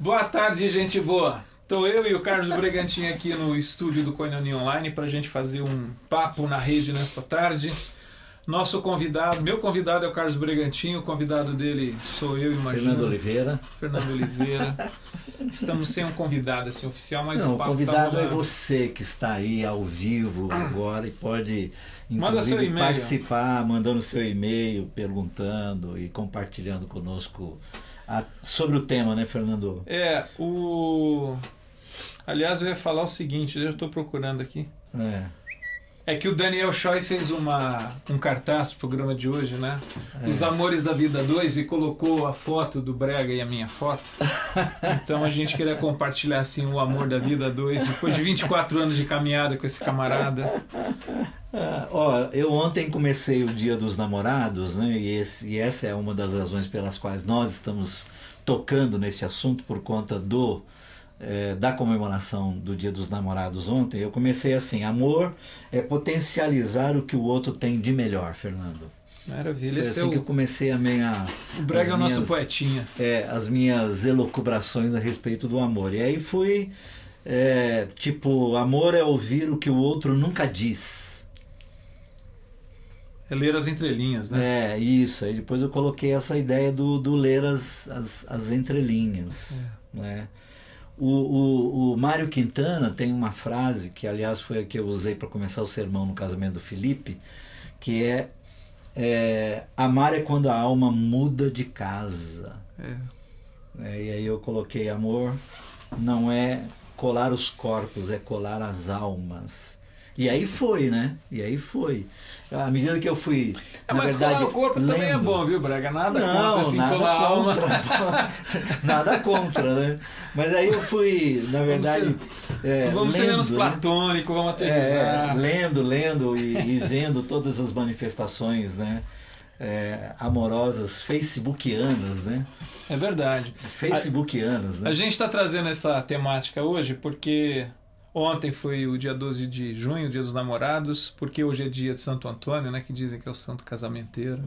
Boa tarde, gente boa. Estou eu e o Carlos Bregantin aqui no estúdio do Koinonia Online para a gente fazer um papo na rede nesta tarde. Nosso convidado, meu convidado é o Carlos Bregantin, o convidado dele sou eu, imagino. Fernando Oliveira. Estamos sem um convidado assim, oficial, mas não, o papo o convidado tá é você que está aí ao vivo agora e pode Manda seu inclusive e-mail. participar, mandando seu e-mail, perguntando e compartilhando conosco sobre o tema, né, Fernando? Aliás, eu ia falar o seguinte, eu estou procurando aqui. É que o Daniel Choi fez um cartaz pro programa de hoje, né? Os Amores da Vida 2 e colocou a foto do Brega e a minha foto. Então a gente queria compartilhar assim o amor da vida 2 depois de 24 anos de caminhada com esse camarada. Eu ontem comecei o Dia dos Namorados, né? E essa é uma das razões pelas quais nós estamos tocando nesse assunto por conta da comemoração do Dia dos Namorados ontem. Eu comecei assim: amor é potencializar o que o outro tem de melhor, Fernando. Maravilha. Foi assim que eu comecei a O Brega é o nosso poetinha. As minhas elucubrações a respeito do amor. E aí fui amor é ouvir o que o outro nunca diz. É ler as entrelinhas, né? Isso. Aí depois eu coloquei essa ideia do ler as entrelinhas, né? O Mário Quintana tem uma frase que, aliás, foi a que eu usei para começar o sermão no casamento do Felipe, que amar é quando a alma muda de casa. E aí eu coloquei: amor não é colar os corpos, é colar as almas. E aí foi, né? À medida que eu fui... mas colar o corpo também é bom, viu, Braga? Nada contra, assim, colar a alma. Nada contra, né? Mas aí eu fui, na verdade... Vamos ser menos platônico, vamos aterrissar. Lendo e vendo todas as manifestações, né? Amorosas, facebookianas, né? É verdade. Facebookianas, né? A gente está trazendo essa temática hoje porque... Ontem foi o dia 12 de junho, o dia dos namorados, porque hoje é dia de Santo Antônio, né, que dizem que é o santo casamenteiro.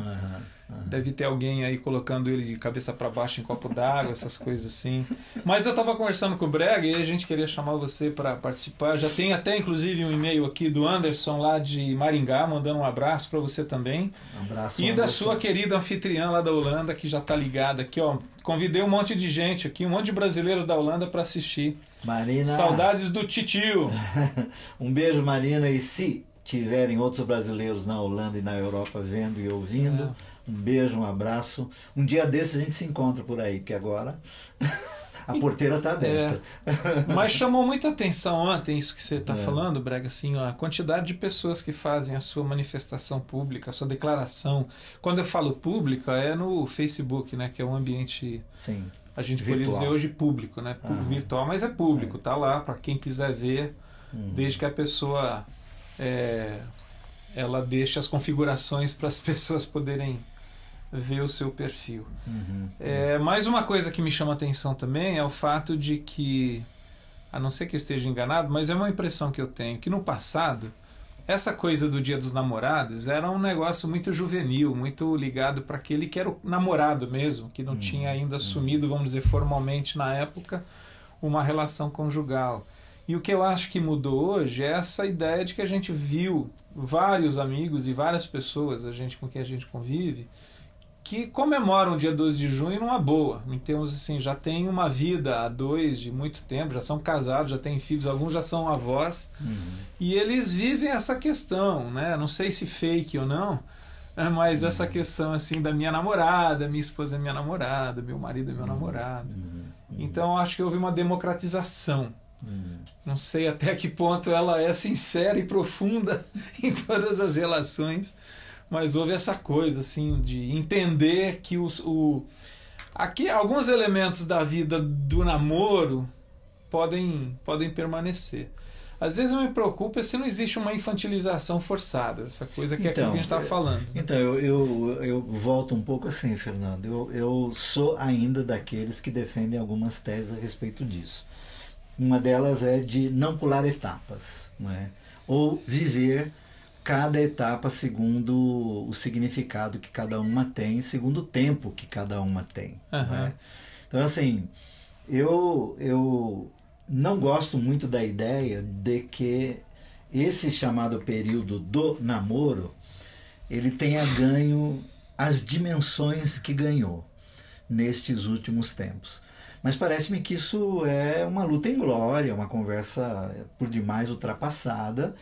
Deve ter alguém aí colocando ele de cabeça para baixo em copo d'água, essas coisas assim. Mas eu estava conversando com o Brega e a gente queria chamar você para participar. Já tem até inclusive um e-mail aqui do Anderson lá de Maringá, mandando um abraço para você também. Abraço, e da sua querida anfitriã lá da Holanda, que já está ligada aqui, ó. Convidei um monte de gente aqui, um monte de brasileiros da Holanda para assistir. Marina, saudades do titio. Um beijo, Marina, e se tiverem outros brasileiros na Holanda e na Europa vendo e ouvindo, um beijo, um abraço. Um dia desses a gente se encontra por aí, que agora a porteira está aberta. Mas chamou muita atenção ontem isso que você está falando, Brega, assim, a quantidade de pessoas que fazem a sua manifestação pública, a sua declaração. Quando eu falo pública, é no Facebook, né, que é um ambiente... Sim. A gente poderia dizer hoje público, né? Virtual, mas é público, tá lá para quem quiser ver, desde que a pessoa ela deixe as configurações para as pessoas poderem ver o seu perfil. Mais uma coisa que me chama a atenção também é o fato de que, a não ser que eu esteja enganado, mas é uma impressão que eu tenho, que no passado essa coisa do Dia dos Namorados era um negócio muito juvenil, muito ligado para aquele que era o namorado mesmo, que não tinha ainda assumido, vamos dizer, formalmente na época, uma relação conjugal. E o que eu acho que mudou hoje é essa ideia de que a gente viu vários amigos e várias pessoas, com quem a gente convive, que comemoram o dia 12 de junho numa boa, em termos assim, já tem uma vida a dois de muito tempo, já são casados, já têm filhos, alguns já são avós, e eles vivem essa questão, né? Não sei se fake ou não, mas essa questão assim da minha namorada, minha esposa é minha namorada, meu marido é meu namorado. Então acho que houve uma democratização. Não sei até que ponto ela é sincera e profunda em todas as relações, mas houve essa coisa assim de entender que aqui alguns elementos da vida do namoro podem permanecer. Às vezes eu me preocupo se não existe uma infantilização forçada, essa coisa que é aquilo que a gente está falando. Né? Então, eu volto um pouco assim, Fernando. Eu sou ainda daqueles que defendem algumas teses a respeito disso. Uma delas é de não pular etapas, não é? Ou viver cada etapa segundo o significado que cada uma tem, segundo o tempo que cada uma tem. Não é? Então, assim, Eu não gosto muito da ideia de que esse chamado período do namoro ele tenha ganho as dimensões que ganhou nestes últimos tempos. Mas parece-me que isso é uma luta em glória, uma conversa por demais ultrapassada,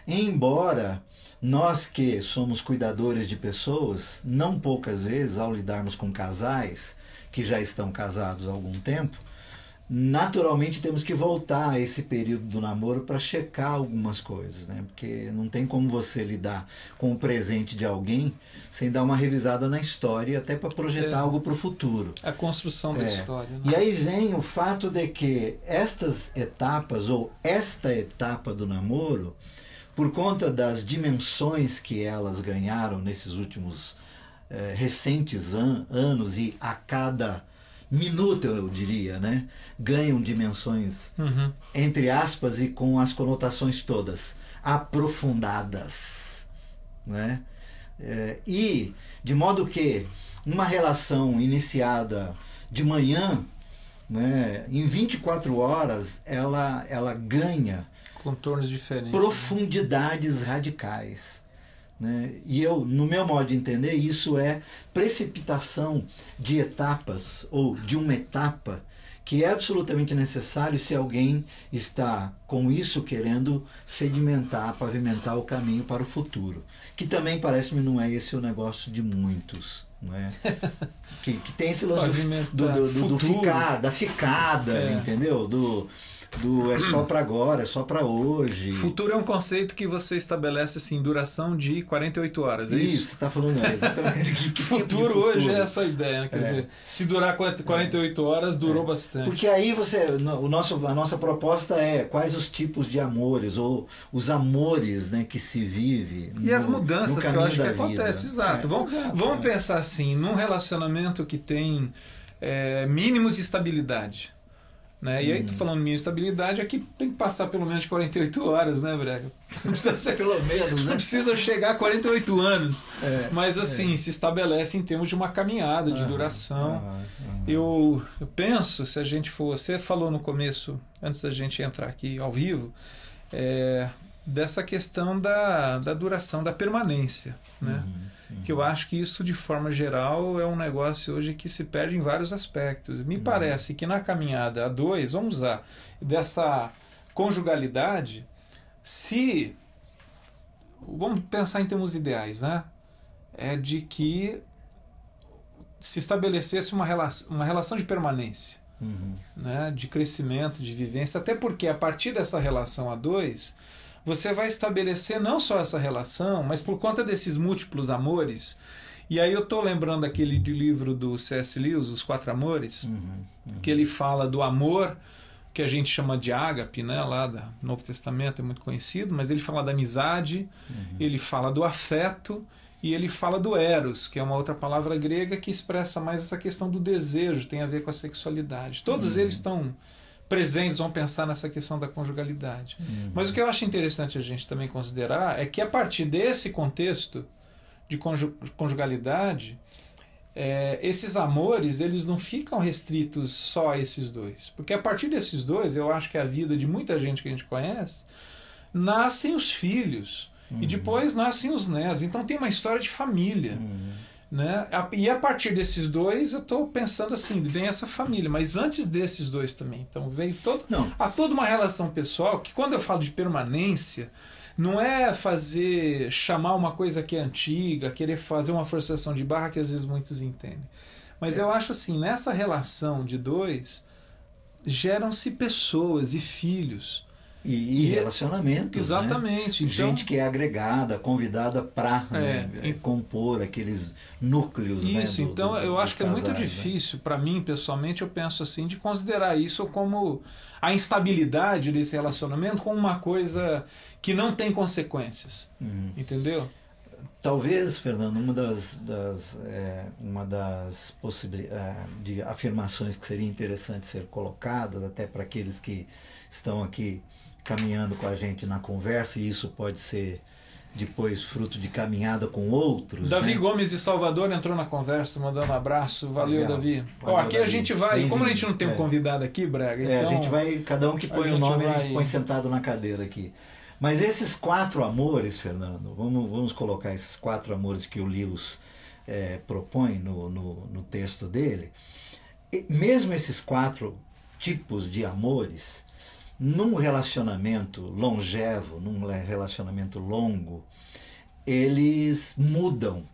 embora nós que somos cuidadores de pessoas, não poucas vezes ao lidarmos com casais que já estão casados há algum tempo, naturalmente temos que voltar a esse período do namoro para checar algumas coisas, né? Porque não tem como você lidar com o presente de alguém sem dar uma revisada na história, até para projetar algo para o futuro. A construção da história. Né? E aí vem o fato de que estas etapas, ou esta etapa do namoro, por conta das dimensões que elas ganharam nesses últimos recentes anos, e a cada minuto, eu diria, né, ganham dimensões, entre aspas, e com as conotações todas aprofundadas, né? E de modo que uma relação iniciada de manhã, né, em 24 horas ela ganha contornos diferentes, profundidades radicais, né? E eu, no meu modo de entender, isso é precipitação de etapas ou de uma etapa que é absolutamente necessário se alguém está com isso querendo sedimentar, pavimentar o caminho para o futuro, que também parece-me não é esse o negócio de muitos, não é? que tem esse lance do ficar, da ficada, entendeu? É só para agora, é só para hoje. Futuro é um conceito que você estabelece assim, duração de 48 horas, é isso? Isso, você está falando exatamente. Que futuro tipo hoje é essa ideia, né? Quer dizer, se durar 48 horas, durou bastante. Porque aí a nossa proposta é quais os tipos de amores, ou os amores, né, que se vive. E as mudanças que eu acho que acontecem, exato. Vamos né? pensar assim, num relacionamento que tem mínimos de estabilidade. Né? E aí, tu falando minha estabilidade, aqui tem que passar pelo menos de 48 horas, né, Brega? Não precisa ser, pelo menos, né? Não precisa chegar a 48 anos. Mas assim, se estabelece em termos de uma caminhada, de duração. Eu penso, se a gente for. Você falou no começo, antes da gente entrar aqui ao vivo, dessa questão da duração, da permanência, né? Que eu acho que isso, de forma geral, é um negócio hoje que se perde em vários aspectos. Me parece que na caminhada a dois, vamos usar, dessa conjugalidade, vamos pensar em termos ideais, né? É de que se estabelecesse uma relação de permanência, né? De crescimento, de vivência, até porque a partir dessa relação a dois, você vai estabelecer não só essa relação, mas por conta desses múltiplos amores. E aí eu estou lembrando aquele livro do C.S. Lewis, Os Quatro Amores, que ele fala do amor, que a gente chama de ágape, né, lá do Novo Testamento, é muito conhecido, mas ele fala da amizade, ele fala do afeto e ele fala do eros, que é uma outra palavra grega que expressa mais essa questão do desejo, tem a ver com a sexualidade. Todos eles estão presentes, vão pensar nessa questão da conjugalidade. Mas o que eu acho interessante a gente também considerar é que a partir desse contexto de conjugalidade, esses amores, eles não ficam restritos só a esses dois. Porque a partir desses dois, eu acho que a vida de muita gente que a gente conhece, nascem os filhos, e depois nascem os netos. Então tem uma história de família. Né? E a partir desses dois eu estou pensando assim, vem essa família, mas antes desses dois também, então veio há toda uma relação pessoal que, quando eu falo de permanência, não é chamar uma coisa que é antiga, querer fazer uma forçação de barra que às vezes muitos entendem, mas eu acho assim, nessa relação de dois geram-se pessoas e filhos e relacionamentos, exatamente, né? Gente que é agregada, convidada para compor aqueles núcleos. Isso, né, então eu acho que casais, é muito difícil, para mim, pessoalmente, eu penso assim, de considerar isso como a instabilidade desse relacionamento como uma coisa que não tem consequências. Entendeu? Talvez, Fernando, uma das de afirmações que seria interessante ser colocadas, até para aqueles que estão aqui caminhando com a gente na conversa, e isso pode ser depois fruto de caminhada com outros. Davi, né? Gomes de Salvador entrou na conversa, mandando um abraço. Valeu, Legal. Davi. Valeu, Ó, aqui Davi. a gente vai, como a gente não tem um É. convidado aqui, Brega, A então gente vai, cada um que põe o nome, a gente põe sentado na cadeira aqui. Mas esses 4 amores, Fernando, vamos colocar esses 4 amores que o Lewis propõe no texto dele. E mesmo esses 4 tipos de amores, num relacionamento longevo, num relacionamento longo, eles mudam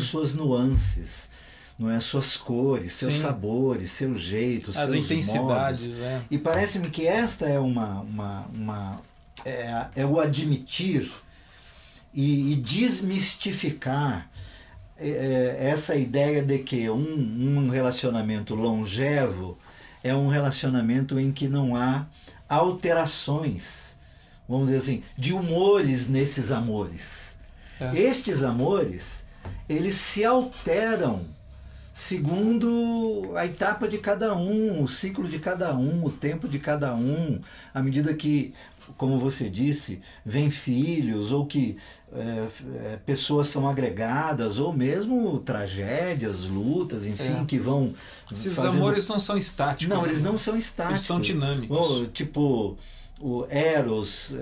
suas nuances, não é? Suas cores, seus Sim. sabores, seus jeitos, as seus intensidades, modos. E parece-me que esta é é o admitir e desmistificar essa ideia de que um relacionamento longevo é um relacionamento em que não há alterações, vamos dizer assim, de humores nesses amores. Estes amores, eles se alteram segundo a etapa de cada um, o ciclo de cada um, o tempo de cada um, à medida que, como você disse, vem filhos, ou que pessoas são agregadas, ou mesmo tragédias, lutas, enfim, que vão... Esses amores não são estáticos. Não, eles não são estáticos. Eles são dinâmicos. Tipo, o eros,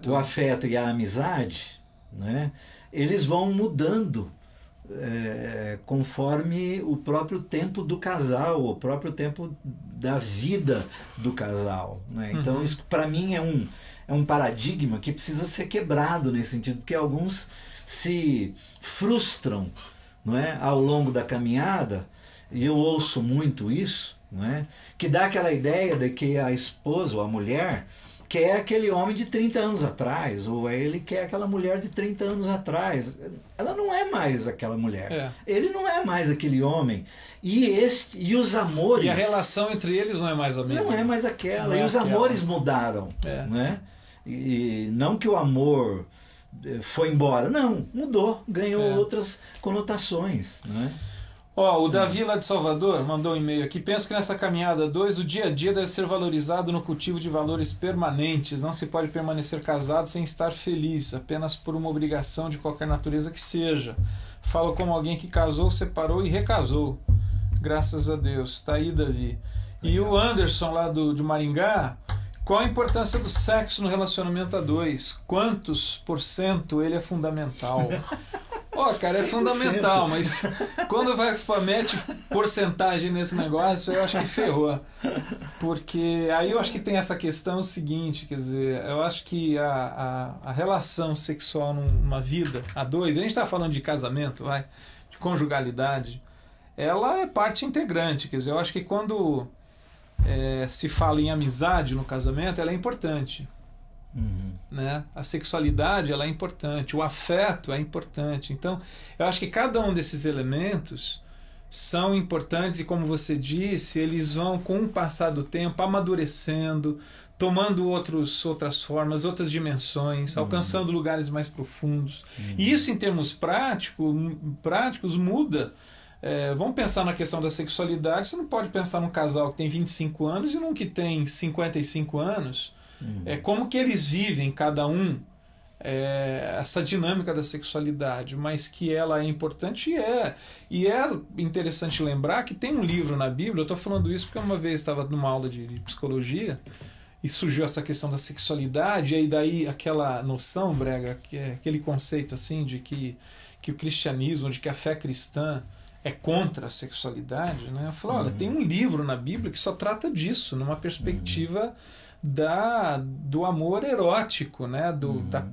o afeto e a amizade, né? Eles vão mudando conforme o próprio tempo do casal, o próprio tempo da vida do casal, né? Então isso para mim é um paradigma que precisa ser quebrado nesse sentido, porque alguns se frustram, não é? Ao longo da caminhada, e eu ouço muito isso, não é? Que dá aquela ideia de que a esposa ou a mulher quer aquele homem de 30 anos atrás, ou ele quer aquela mulher de 30 anos atrás. Ela não é mais aquela mulher. Ele não é mais aquele homem. E os amores... E a relação entre eles não é mais a mesma. Não é mais aquela. E os amores mudaram. Né? E não que o amor foi embora. Não, mudou. Ganhou outras conotações. Né? O Davi lá de Salvador mandou um e-mail aqui. Penso que nessa caminhada 2, o dia a dia deve ser valorizado no cultivo de valores permanentes. Não se pode permanecer casado sem estar feliz, apenas por uma obrigação de qualquer natureza que seja. Falo como alguém que casou, separou e recasou. Graças a Deus. Está aí, Davi. E o Anderson lá de Maringá, qual a importância do sexo no relacionamento a 2? Quantos % ele é fundamental? Cara, é 100%. Fundamental, mas quando mete porcentagem nesse negócio, eu acho que ferrou. Porque aí eu acho que tem essa questão seguinte, quer dizer, eu acho que a relação sexual numa vida a 2, a gente está falando de casamento, de conjugalidade, ela é parte integrante, quer dizer, eu acho que quando se fala em amizade no casamento, ela é importante. Né? A sexualidade ela é importante, o afeto é importante. Então eu acho que cada um desses elementos são importantes e, como você disse, eles vão com o passar do tempo amadurecendo, tomando outras formas, outras dimensões, alcançando lugares mais profundos. E isso, em termos práticos muda. Vamos pensar na questão da sexualidade. Você não pode pensar num casal que tem 25 anos e num que tem 55 anos. Como que eles vivem, cada um, essa dinâmica da sexualidade, mas que ela é importante e é interessante lembrar que tem um livro na Bíblia. Eu estou falando isso porque uma vez estava numa aula de psicologia e surgiu essa questão da sexualidade, e daí aquela noção, Brega, que é aquele conceito assim de que o cristianismo, de que a fé cristã é contra a sexualidade, né? Eu falei, olha, tem um livro na Bíblia que só trata disso, numa perspectiva do amor erótico, né?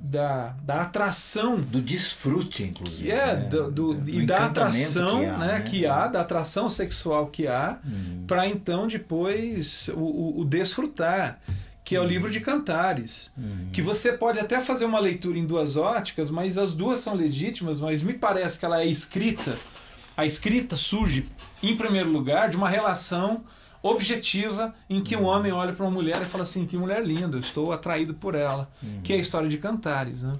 Da atração, do desfrute, inclusive, e da atração que há, da atração sexual que há, para então depois o desfrutar, que é o livro de Cantares, que você pode até fazer uma leitura em 2 óticas, mas as duas são legítimas, mas me parece que ela é escrita. A escrita surge, em primeiro lugar, de uma relação objetiva em que um homem olha para uma mulher e fala assim, que mulher linda, eu estou atraído por ela, que é a história de Cantares, né?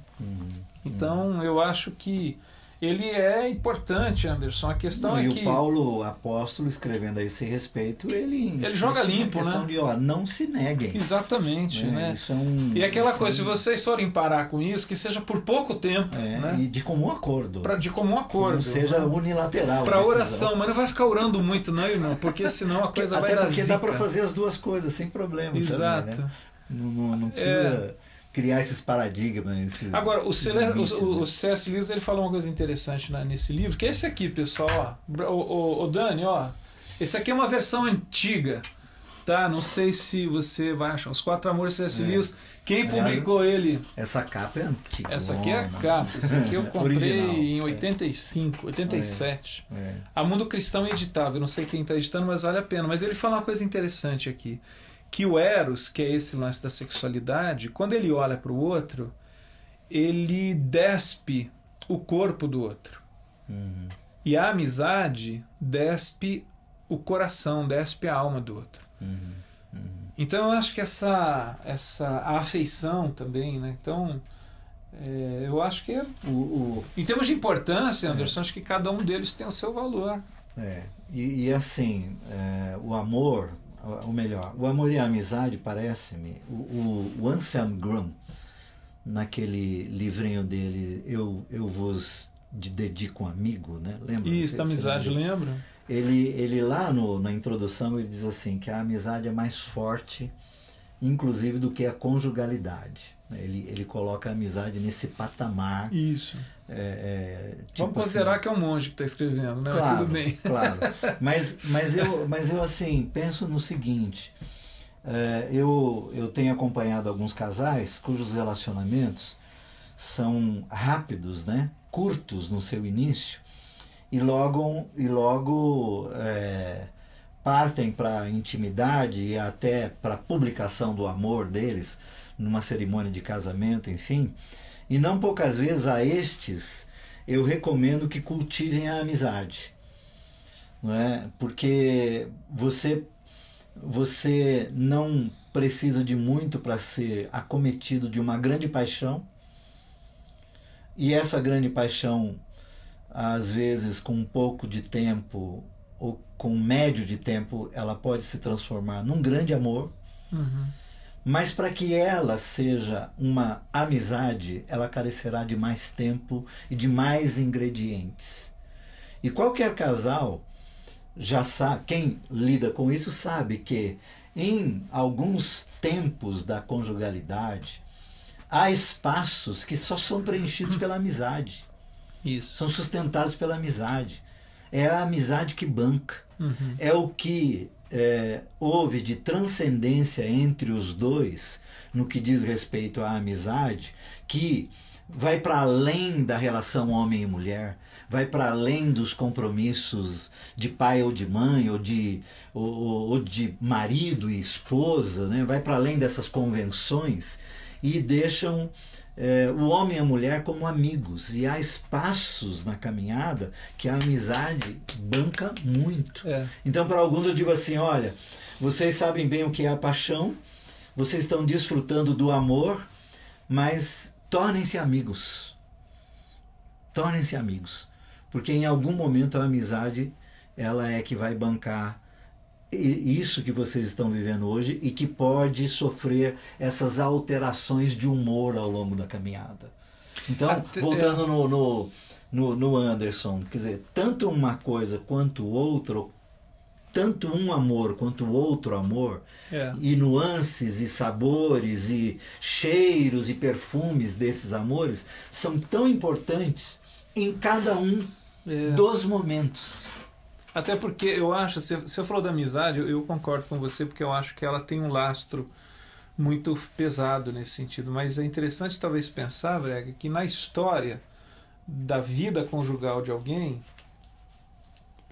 Então eu acho que ele é importante, Anderson. A questão é que... E o Paulo apóstolo, escrevendo a esse respeito, ele joga limpo, na questão né? de, ó, não se neguem. Exatamente, né? Isso e aquela coisa, se vocês forem parar com isso, que seja por pouco tempo, né? E de comum acordo. De comum acordo. Que não seja unilateral. Para oração, mas não vai ficar orando muito, não, irmão, porque senão a coisa vai dar zica. Até porque dá para fazer as duas coisas sem problema. Exato. Também, né? Não precisa criar esses paradigmas. Agora, o C.S. Lewis ele falou uma coisa interessante nesse livro, que é esse aqui, pessoal. Ó. O Dani, ó. Esse aqui é uma versão antiga, tá? Não sei se você vai achar. Os Quatro Amores C.S. Lewis. Quem publicou ele? Essa capa é antiga. Essa aqui é a capa. Esse aqui eu comprei Original. em 85, 87. A Mundo Cristão Editável. Não sei quem está editando, mas vale a pena. Mas ele fala uma coisa interessante aqui. Que o Eros, que é esse lance da sexualidade, quando ele olha para o outro, ele despe o corpo do outro. E a amizade despe o coração, despe a alma do outro. Então eu acho que a afeição também, né? Então eu acho que em termos de importância, Anderson, acho que cada um deles tem o seu valor. E assim, o amor, ou melhor, o amor e a amizade, parece-me, o Anselm Graham, naquele livrinho dele, eu vos dedico um amigo, né? Lembra? Isso, da amizade, lembro. Ele lá na introdução ele diz assim que a amizade é mais forte, inclusive, do que a conjugalidade. Ele coloca a amizade nesse patamar. Isso. Tipo vamos considerar assim, que é um monge que está escrevendo, né? Claro, tudo bem. Claro. Mas eu assim penso no seguinte: eu tenho acompanhado alguns casais cujos relacionamentos são rápidos, né? Curtos no seu início. E logo partem para a intimidade e até para a publicação do amor deles numa cerimônia de casamento, enfim. E não poucas vezes a estes eu recomendo que cultivem a amizade, não é? Porque você não precisa de muito para ser acometido de uma grande paixão, e essa grande paixão, às vezes, com um pouco de tempo ou com um médio de tempo, ela pode se transformar num grande amor. Mas para que ela seja uma amizade, ela carecerá de mais tempo e de mais ingredientes. E qualquer casal já sabe, quem lida com isso sabe que em alguns tempos da conjugalidade há espaços que só são preenchidos pela amizade. Isso. São sustentados pela amizade. É a amizade que banca. É o que houve de transcendência entre os dois no que diz respeito à amizade, que vai para além da relação homem e mulher, vai para além dos compromissos de pai ou de mãe, ou de marido e esposa, né? Vai para além dessas convenções e deixam o homem e a mulher como amigos. E há espaços na caminhada que a amizade banca muito. Então, para alguns eu digo assim: olha, vocês sabem bem o que é a paixão, vocês estão desfrutando do amor, mas tornem-se amigos. Tornem-se amigos. Porque em algum momento a amizade, ela é que vai bancar isso que vocês estão vivendo hoje e que pode sofrer essas alterações de humor ao longo da caminhada. Então, voltando no Anderson, quer dizer, tanto uma coisa quanto outra, tanto um amor quanto o outro amor, e nuances e sabores e cheiros e perfumes desses amores são tão importantes em cada um dos momentos. Até porque eu acho, se eu falar da amizade, eu concordo com você, porque eu acho que ela tem um lastro muito pesado nesse sentido. Mas é interessante talvez pensar, Brega, que na história da vida conjugal de alguém,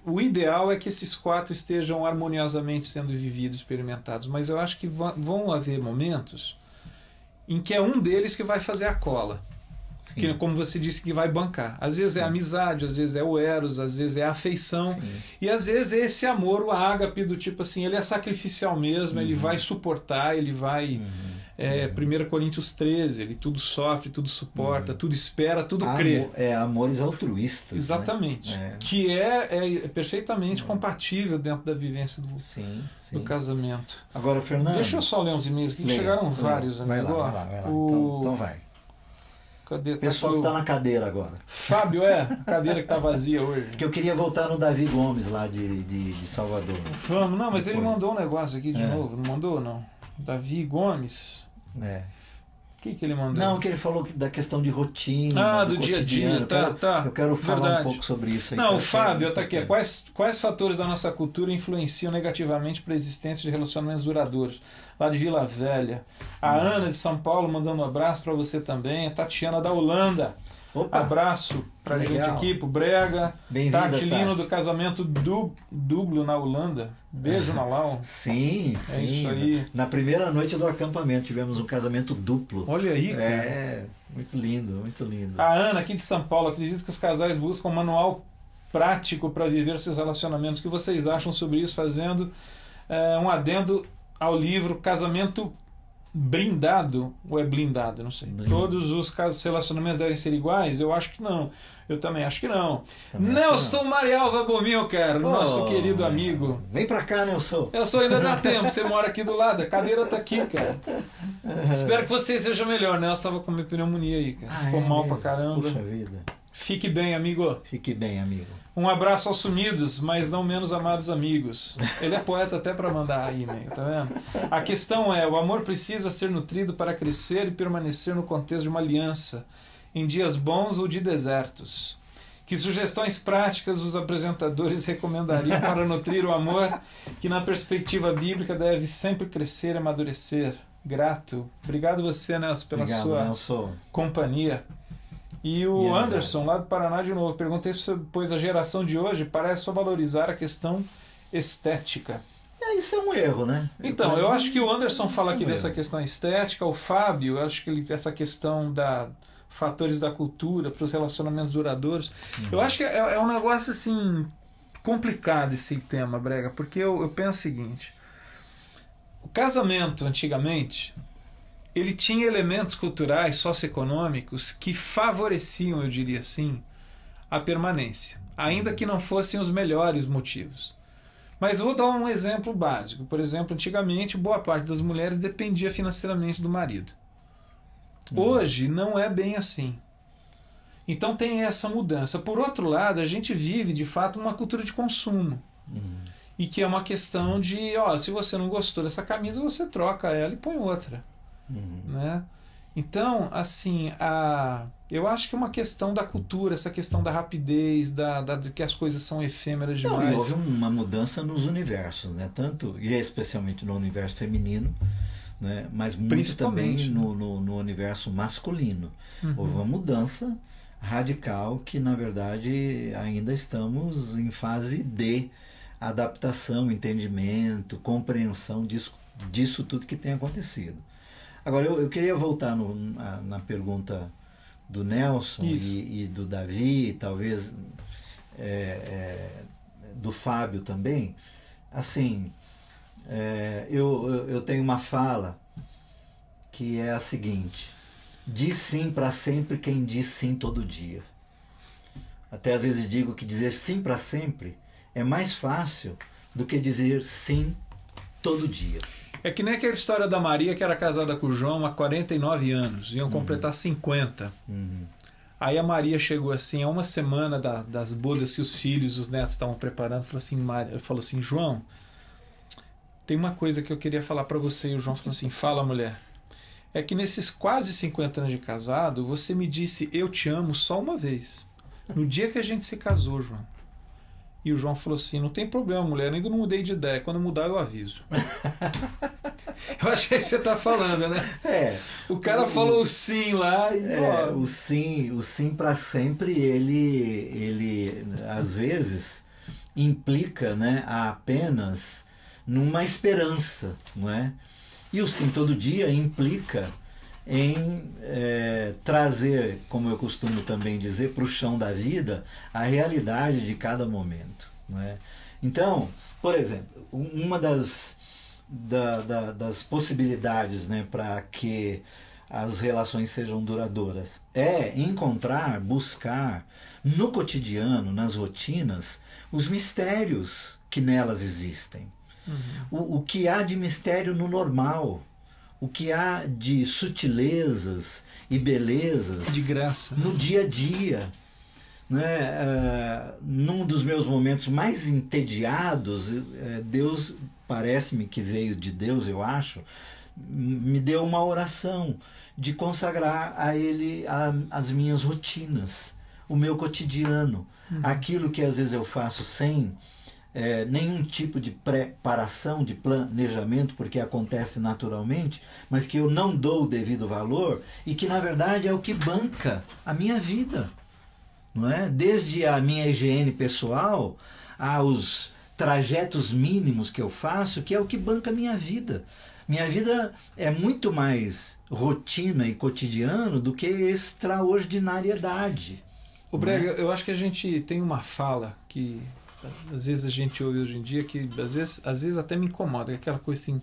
o ideal é que esses quatro estejam harmoniosamente sendo vividos, experimentados. Mas eu acho que vão haver momentos em que é um deles que vai fazer a cola. Que, como você disse, que vai bancar. Às vezes é a amizade, às vezes é o eros, às vezes é a afeição. E às vezes é esse amor, o ágape, do tipo assim, ele é sacrificial mesmo, ele vai suportar, ele vai 1 Coríntios 13, ele tudo sofre, tudo suporta, tudo espera, tudo crê. Amores altruístas. Exatamente. Né? Que é perfeitamente compatível dentro da vivência do casamento. Agora, Fernando... Deixa eu só ler uns e-mails aqui, que chegaram vários. Vai lá. Então vai. Cadê? O pessoal que está na cadeira agora. Fábio, a cadeira que está vazia hoje. Porque eu queria voltar no Davi Gomes, lá de Salvador. Vamos, não, mas ele mandou um negócio aqui de novo, não mandou, não? Davi Gomes... O que ele mandou? Não, que ele falou da questão de rotina, do dia a dia, Eu quero falar um pouco sobre isso aí. Não, o Fábio está aqui. Quais fatores da nossa cultura influenciam negativamente para a existência de relacionamentos duradouros? Lá de Vila Velha. A Ana de São Paulo mandando um abraço para você também. A Tatiana da Holanda. Opa, abraço pra gente aqui, pro Brega. Tati Lino do casamento duplo na Holanda. Beijo na Lau. Sim. É isso aí. Na primeira noite do acampamento tivemos um casamento duplo. Olha aí, cara. Muito lindo. A Ana aqui de São Paulo, acredito que os casais buscam um manual prático para viver seus relacionamentos. O que vocês acham sobre isso? Fazendo um adendo ao livro Casamento Brindado ou é blindado, não sei. Todos os casos de relacionamentos devem ser iguais? Eu acho que não. Eu também acho que não. Nelson Marialva Bomilcar, nosso querido amigo. Vem pra cá, Nelson. Nelson, ainda dá tempo, você mora aqui do lado, a cadeira tá aqui, cara. Espero que você seja melhor. Nelson tava com pneumonia aí, cara. Ficou mal pra caramba. Puxa vida. Fique bem, amigo. Fique bem, amigo. Um abraço aos sumidos, mas não menos amados amigos. Ele é poeta até para mandar e-mail, tá vendo? A questão é, o amor precisa ser nutrido para crescer e permanecer no contexto de uma aliança, em dias bons ou de desertos. Que sugestões práticas os apresentadores recomendariam para nutrir o amor, que na perspectiva bíblica deve sempre crescer e amadurecer? Grato. Obrigado você, Nelson, pela sua companhia. E o Anderson, lá do Paraná, de novo, perguntei sobre, pois a geração de hoje parece só valorizar a questão estética. Isso é um erro, né? Então, eu acho que o Anderson fala aqui dessa questão estética, o Fábio, eu acho que essa questão da fatores da cultura para os relacionamentos duradouros. Eu acho que é um negócio assim complicado esse tema, Brega, porque eu penso o seguinte: o casamento antigamente ele tinha elementos culturais, socioeconômicos que favoreciam, eu diria assim, a permanência, ainda que não fossem os melhores motivos. Mas vou dar um exemplo básico. Por exemplo, antigamente, boa parte das mulheres dependia financeiramente do marido. Hoje, não é bem assim. Então tem essa mudança. Por outro lado, a gente vive, de fato, uma cultura de consumo. E que é uma questão de, se você não gostou dessa camisa, você troca ela e põe outra. Né? Então, assim, eu acho que é uma questão da cultura, essa questão da rapidez, de que as coisas são efêmeras demais. Houve uma mudança nos universos, né? Tanto, e especialmente no universo feminino, né? Mas muito também no universo masculino. Houve uma mudança radical que, na verdade, ainda estamos em fase de adaptação, entendimento, compreensão disso tudo que tem acontecido. Agora, eu queria voltar na pergunta do Nelson e do Davi, talvez do Fábio também. Assim, eu tenho uma fala que é a seguinte: diz sim para sempre quem diz sim todo dia. Até às vezes digo que dizer sim para sempre é mais fácil do que dizer sim todo dia. É que nem aquela história da Maria, que era casada com o João há 49 anos, iam completar 50. Aí a Maria chegou assim, a uma semana das bodas que os filhos, os netos estavam preparando, falou assim, João, tem uma coisa que eu queria falar para você. E o João falou assim, fala, mulher. É que nesses quase 50 anos de casado, você me disse eu te amo só uma vez. No dia que a gente se casou, João. E o João falou assim, não tem problema, mulher, ainda não mudei de ideia. Quando mudar, eu aviso. Eu acho que aí você está falando, né? O cara falou o sim lá e... o sim para sempre, ele às vezes implica, né, apenas numa esperança, não é? E o sim todo dia implica em trazer, como eu costumo também dizer, para o chão da vida a realidade de cada momento. Não é? Então, por exemplo, uma das das possibilidades, né, para que as relações sejam duradouras é encontrar, buscar no cotidiano, nas rotinas, os mistérios que nelas existem. O que há de mistério no normal, o que há de sutilezas e belezas de graça no dia a dia. Né? Num dos meus momentos mais entediados, Deus, parece-me que veio de Deus, eu acho, me deu uma oração de consagrar a Ele as minhas rotinas, o meu cotidiano, aquilo que às vezes eu faço sem nenhum tipo de preparação, de planejamento, porque acontece naturalmente, mas que eu não dou o devido valor e que na verdade é o que banca a minha vida, não é? Desde a minha higiene pessoal aos trajetos mínimos que eu faço, que é o que banca a minha vida. Minha vida é muito mais rotina e cotidiano do que extraordinariedade. O Brega, eu acho que a gente tem uma fala que às vezes a gente ouve hoje em dia que às vezes até me incomoda, aquela coisa assim,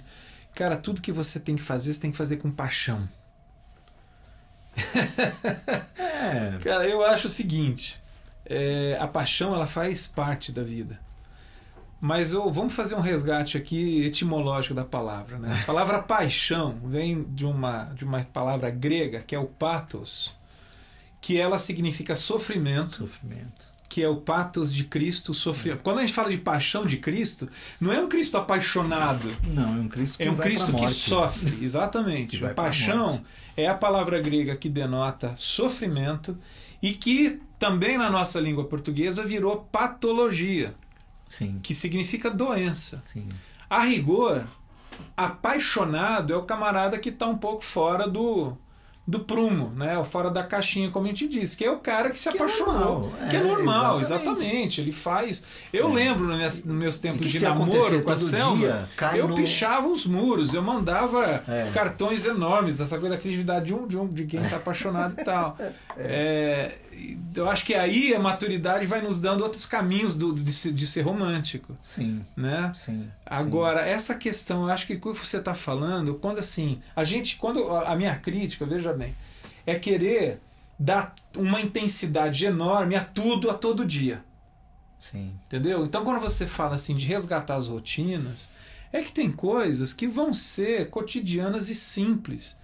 cara, tudo que você tem que fazer, você tem que fazer com paixão. Cara, eu acho o seguinte, a paixão ela faz parte da vida. Mas vamos fazer um resgate aqui etimológico da palavra, né? A palavra paixão vem de uma palavra grega que é o pathos, que ela significa sofrimento. Que é o pathos de Cristo, sofrimento. Quando a gente fala de paixão de Cristo, não é um Cristo apaixonado. Não, é um Cristo que é um Cristo que sofre, exatamente. A paixão é a palavra grega que denota sofrimento e que também na nossa língua portuguesa virou patologia. Sim. Que significa doença. Sim. A rigor, apaixonado é o camarada que está um pouco fora do prumo, né? Ou fora da caixinha, como a gente disse, que é o cara que se apaixonou. Que é normal, exatamente. Ele faz. Eu lembro nos meus tempos de namoro com a Selma, eu pichava os muros, eu mandava cartões enormes, essa coisa da criatividade de quem está apaixonado e tal. Eu acho que aí a maturidade vai nos dando outros caminhos de ser romântico. Sim. Né? Sim. Agora, essa questão, eu acho que o que você está falando, quando assim, quando a minha crítica, veja bem, é querer dar uma intensidade enorme a tudo, a todo dia. Sim. Entendeu? Então, quando você fala assim de resgatar as rotinas, é que tem coisas que vão ser cotidianas e simples.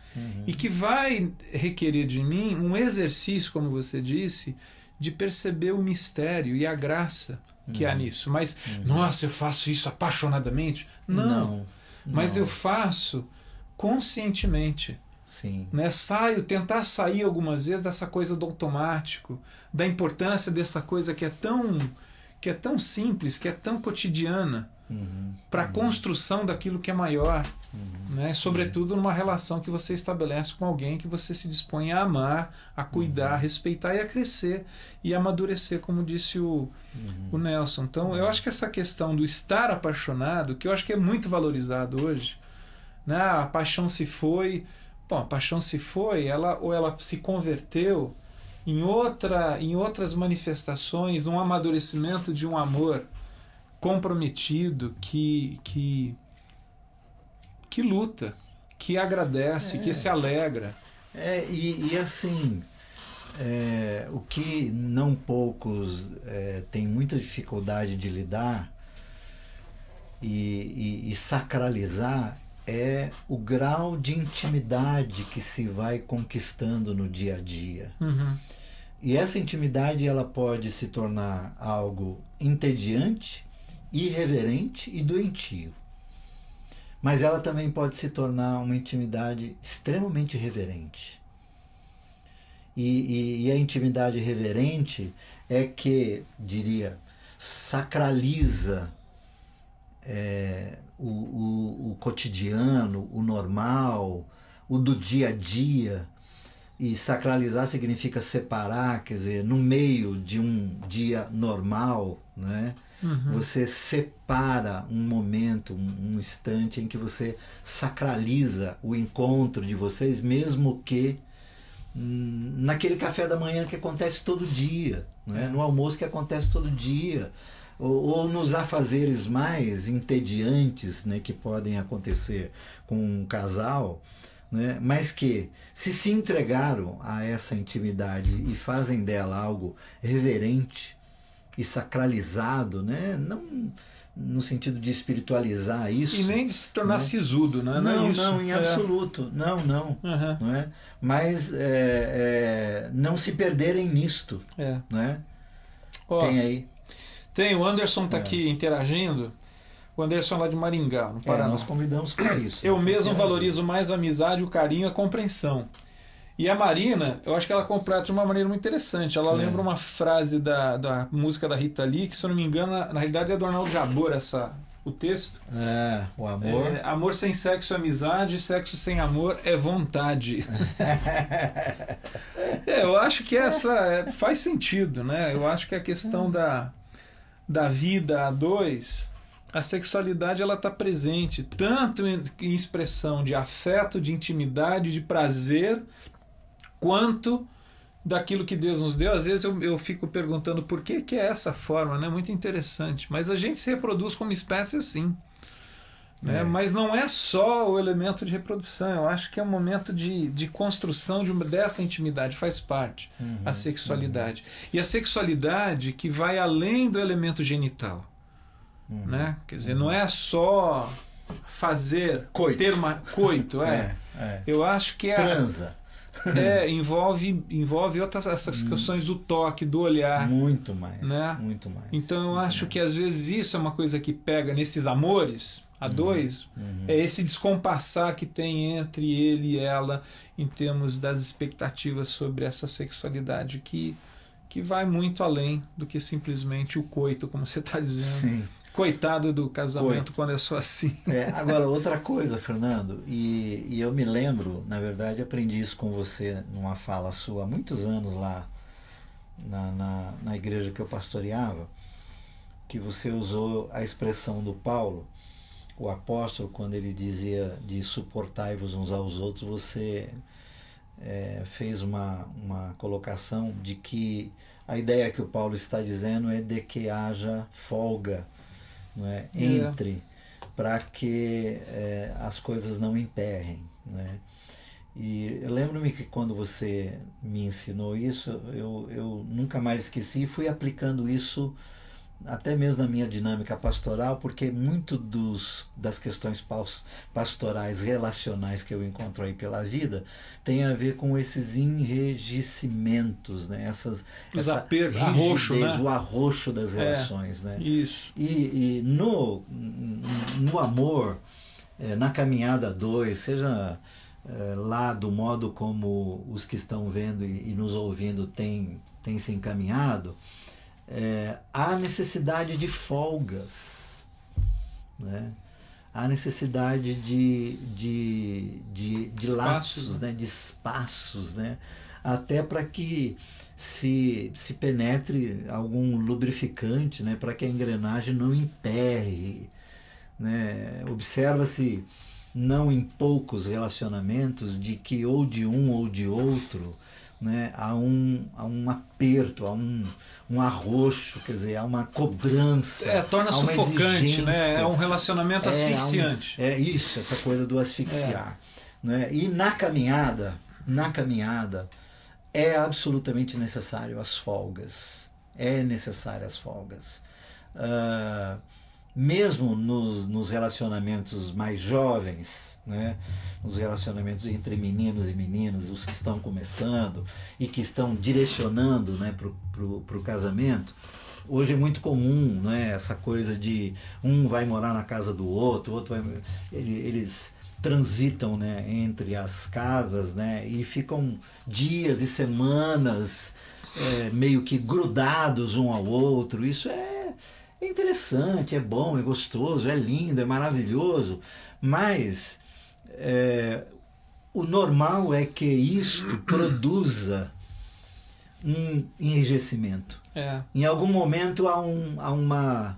E que vai requerer de mim um exercício, como você disse, de perceber o mistério e a graça que há nisso. Mas, nossa, eu faço isso apaixonadamente? Não. Mas eu faço conscientemente. Sim. Né? Tentar sair algumas vezes dessa coisa do automático, da importância dessa coisa que é tão simples, que é tão cotidiana, para a construção daquilo que é maior. Né? Sobretudo numa relação que você estabelece com alguém que você se dispõe a amar, a cuidar, a respeitar e a crescer e a amadurecer, como disse o Nelson. Então eu acho que essa questão do estar apaixonado, que eu acho que é muito valorizado hoje, né? A paixão se foi, ela se converteu em outras manifestações, num amadurecimento de um amor comprometido que luta, que agradece, que se alegra. E assim, o que não poucos têm muita dificuldade de lidar e sacralizar é o grau de intimidade que se vai conquistando no dia a dia. E essa intimidade ela pode se tornar algo entediante, irreverente e doentio. Mas ela também pode se tornar uma intimidade extremamente reverente. E a intimidade reverente é que, diria, sacraliza o cotidiano, o normal, o do dia a dia. E sacralizar significa separar, quer dizer, no meio de um dia normal, né? Você separa um momento, um instante em que você sacraliza o encontro de vocês, mesmo que naquele café da manhã que acontece todo dia, né? No almoço que acontece todo dia, ou nos afazeres mais entediantes, né, que podem acontecer com um casal, né, mas que se entregaram a essa intimidade e fazem dela algo reverente e sacralizado, né, não no sentido de espiritualizar isso. E nem de se tornar, né, sisudo, né? Não, em absoluto. Não. Uhum. Não é? Mas não se perderem nisto. Né? Tem aí. Tem, o Anderson está aqui interagindo. O Anderson é lá de Maringá, no Paraná. Nós convidamos para isso. Eu mesmo valorizo mais a amizade, o carinho e a compreensão. E a Marina, eu acho que ela completa de uma maneira muito interessante. Ela lembra uma frase da música da Rita Lee, que, se eu não me engano, na realidade é do Arnaldo Jabor, o texto. O amor. Amor sem sexo é amizade, sexo sem amor é vontade. Eu acho que essa faz sentido, né? Eu acho que a questão da vida a dois, a sexualidade, ela está presente tanto em expressão de afeto, de intimidade, de prazer, quanto daquilo que Deus nos deu. Às vezes eu fico perguntando por que é essa forma, né? Muito interessante. Mas a gente se reproduz como espécie assim. Né? Mas não é só o elemento de reprodução. Eu acho que é um momento de construção dessa intimidade. Faz parte a sexualidade. E a sexualidade que vai além do elemento genital. Né? Quer dizer, não é só fazer... Coito. Ter coito. Eu acho que transa. Envolve outras essas questões do toque, do olhar. Muito mais. Né? Muito mais. Então eu acho que às vezes isso é uma coisa que pega nesses amores a dois, é esse descompassar que tem entre ele e ela em termos das expectativas sobre essa sexualidade que vai muito além do que simplesmente o coito, como você está dizendo. Sim. Coitado do casamento quando é só assim. Agora, outra coisa, Fernando, e eu me lembro, na verdade, aprendi isso com você numa fala sua há muitos anos lá na igreja que eu pastoreava, que você usou a expressão do Paulo, o apóstolo, quando ele dizia de suportai-vos uns aos outros, você fez uma colocação de que a ideia que o Paulo está dizendo é de que haja folga, não é? Entre, para que as coisas não emperrem, né? E eu lembro-me que quando você me ensinou isso, eu nunca mais esqueci e fui aplicando isso até mesmo na minha dinâmica pastoral, porque muito das questões pastorais relacionais que eu encontro aí pela vida tem a ver com esses enrijecimentos, né? Né? O arroxo das relações, né? Isso. E no amor, na caminhada a dois, seja lá do modo como os que estão vendo e nos ouvindo têm se encaminhado, há necessidade de folgas, né? Há necessidade de lapsos, né? De espaços, né? Até para que se penetre algum lubrificante, né? Para que a engrenagem não emperre, né? Observa-se, não em poucos relacionamentos, de que ou de um ou de outro, né, há um aperto, há um arroxo, quer dizer, há uma cobrança, torna sufocante, né? É um relacionamento asfixiante. Isso, essa coisa do asfixiar, né? E na caminhada é absolutamente necessário as folgas, mesmo nos relacionamentos mais jovens, né? Nos relacionamentos entre meninos e meninas, os que estão começando e que estão direcionando, né, para o casamento, hoje é muito comum, né, essa coisa de um vai morar na casa do outro, outro vai, eles transitam, né, entre as casas, né, e ficam dias e semanas meio que grudados um ao outro. Isso é interessante, é bom, é gostoso, é lindo, é maravilhoso, mas o normal é que isto produza um enrijecimento. Em algum momento há uma